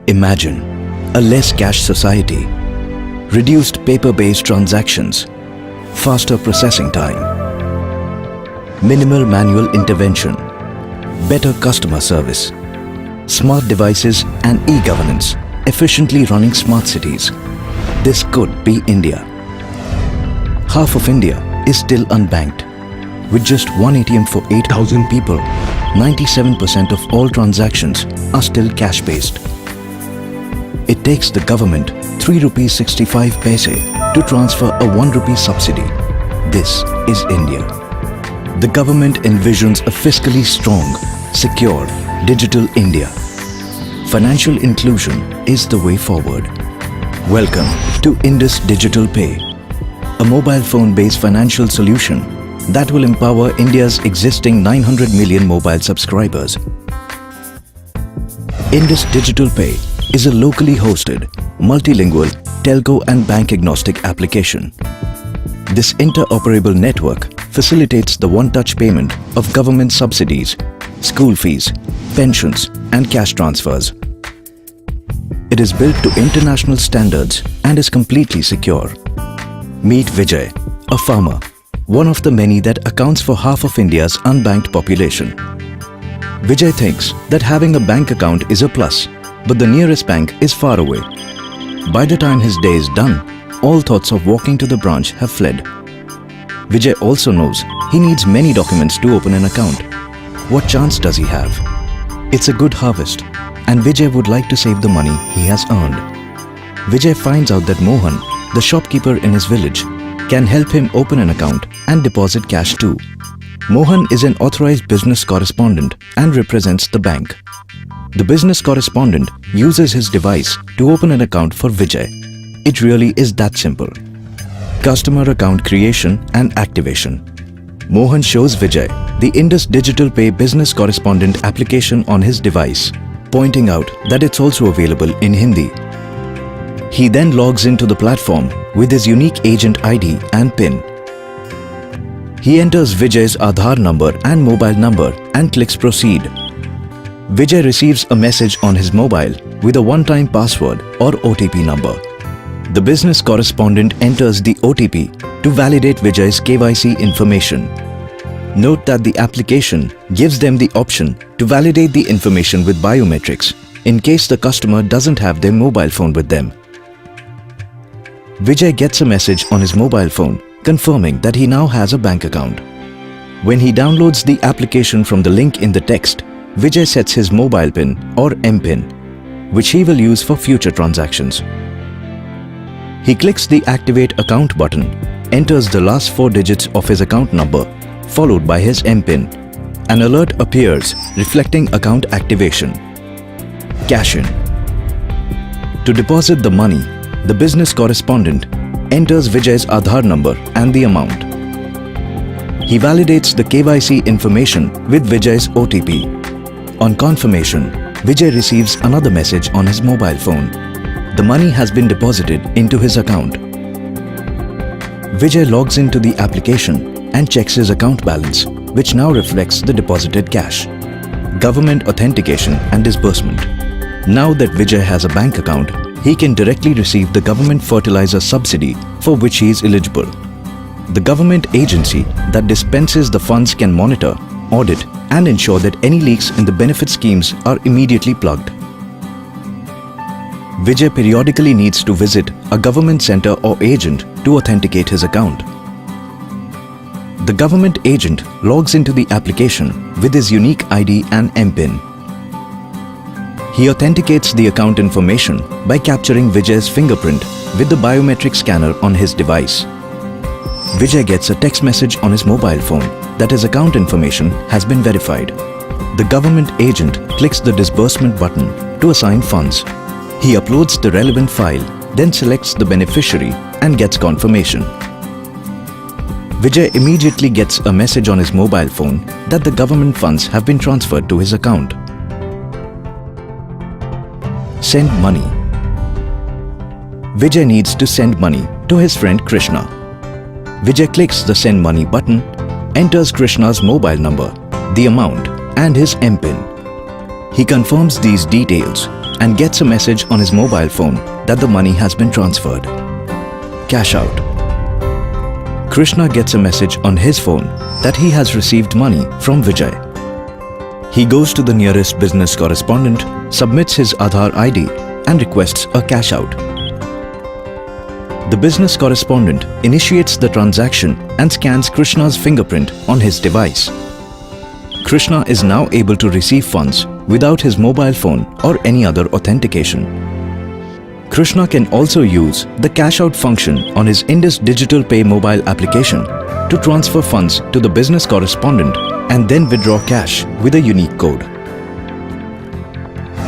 Imagine a less cash society, reduced paper-based transactions, faster processing time, minimal manual intervention, better customer service, smart devices and e-governance, efficiently running smart cities. This could be India. Half of India is still unbanked. With just one ATM for 8,000 people, 97% of all transactions are still cash-based. It takes the government 3 rupees 65 paise to transfer a 1 rupee subsidy. This is India. The government envisions a fiscally strong, secure, digital India. Financial inclusion is the way forward. Welcome to Indus Digital Pay, a mobile phone-based financial solution that will empower India's existing 900 million mobile subscribers. Indus Digital Pay is a locally hosted, multilingual, telco and bank-agnostic application. This interoperable network facilitates the one-touch payment of government subsidies, school fees, pensions and cash transfers. It is built to international standards and is completely secure. Meet Vijay, a farmer, one of the many that accounts for half of India's unbanked population. Vijay thinks that having a bank account is a plus, but the nearest bank is far away. By the time his day is done, all thoughts of walking to the branch have fled. Vijay also knows he needs many documents to open an account. What chance does he have? It's a good harvest, and Vijay would like to save the money he has earned. Vijay finds out that Mohan, the shopkeeper in his village, can help him open an account and deposit cash too. Mohan is an authorized business correspondent and represents the bank. The business correspondent uses his device to open an account for Vijay. It really is that simple. Customer account creation and activation. Mohan shows Vijay the Indus Digital Pay Business Correspondent application on his device, pointing out that it's also available in Hindi. He then logs into the platform with his unique agent ID and PIN. He enters Vijay's Aadhaar number and mobile number and clicks Proceed. Vijay receives a message on his mobile with a one-time password or OTP number. The business correspondent enters the OTP to validate Vijay's KYC information. Note that the application gives them the option to validate the information with biometrics in case the customer doesn't have their mobile phone with them. Vijay gets a message on his mobile phone confirming that he now has a bank account. When he downloads the application from the link in the text, Vijay sets his mobile PIN or MPIN, which he will use for future transactions. He clicks the Activate Account button, enters the last 4 digits of his account number, followed by his MPIN. An alert appears reflecting account activation. Cash in. To deposit the money, the business correspondent enters Vijay's Aadhaar number and the amount. He validates the KYC information with Vijay's OTP. On confirmation, Vijay receives another message on his mobile phone. The money has been deposited into his account. Vijay logs into the application and checks his account balance, which now reflects the deposited cash. Government authentication and disbursement. Now that Vijay has a bank account, he can directly receive the government fertilizer subsidy for which he is eligible. The government agency that dispenses the funds can monitor, audit and ensure that any leaks in the benefit schemes are immediately plugged. Vijay periodically needs to visit a government center or agent to authenticate his account. The government agent logs into the application with his unique ID and MPIN. He authenticates the account information by capturing Vijay's fingerprint with the biometric scanner on his device. Vijay gets a text message on his mobile phone that his account information has been verified. The government agent clicks the disbursement button to assign funds. He uploads the relevant file, then selects the beneficiary and gets confirmation. Vijay immediately gets a message on his mobile phone that the government funds have been transferred to his account. Send money. Vijay needs to send money to his friend Krishna. Vijay clicks the Send Money button, enters Krishna's mobile number, the amount and his MPIN. He confirms these details and gets a message on his mobile phone that the money has been transferred. Cash out. Krishna gets a message on his phone that he has received money from Vijay. He goes to the nearest business correspondent, submits his Aadhaar ID and requests a cash out. The business correspondent initiates the transaction and scans Krishna's fingerprint on his device. Krishna is now able to receive funds without his mobile phone or any other authentication. Krishna can also use the cash out function on his Indus Digital Pay mobile application to transfer funds to the business correspondent and then withdraw cash with a unique code.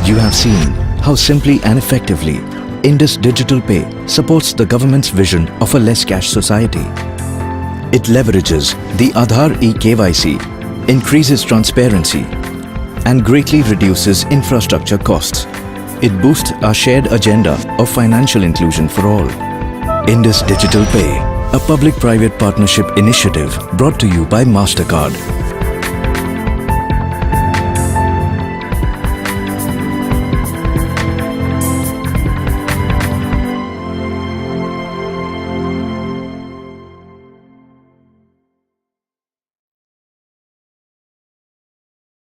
You have seen how simply and effectively Indus Digital Pay supports the government's vision of a less cash society. It leverages the Aadhaar eKYC, increases transparency, and greatly reduces infrastructure costs. It boosts our shared agenda of financial inclusion for all. Indus Digital Pay, a public-private partnership initiative brought to you by MasterCard.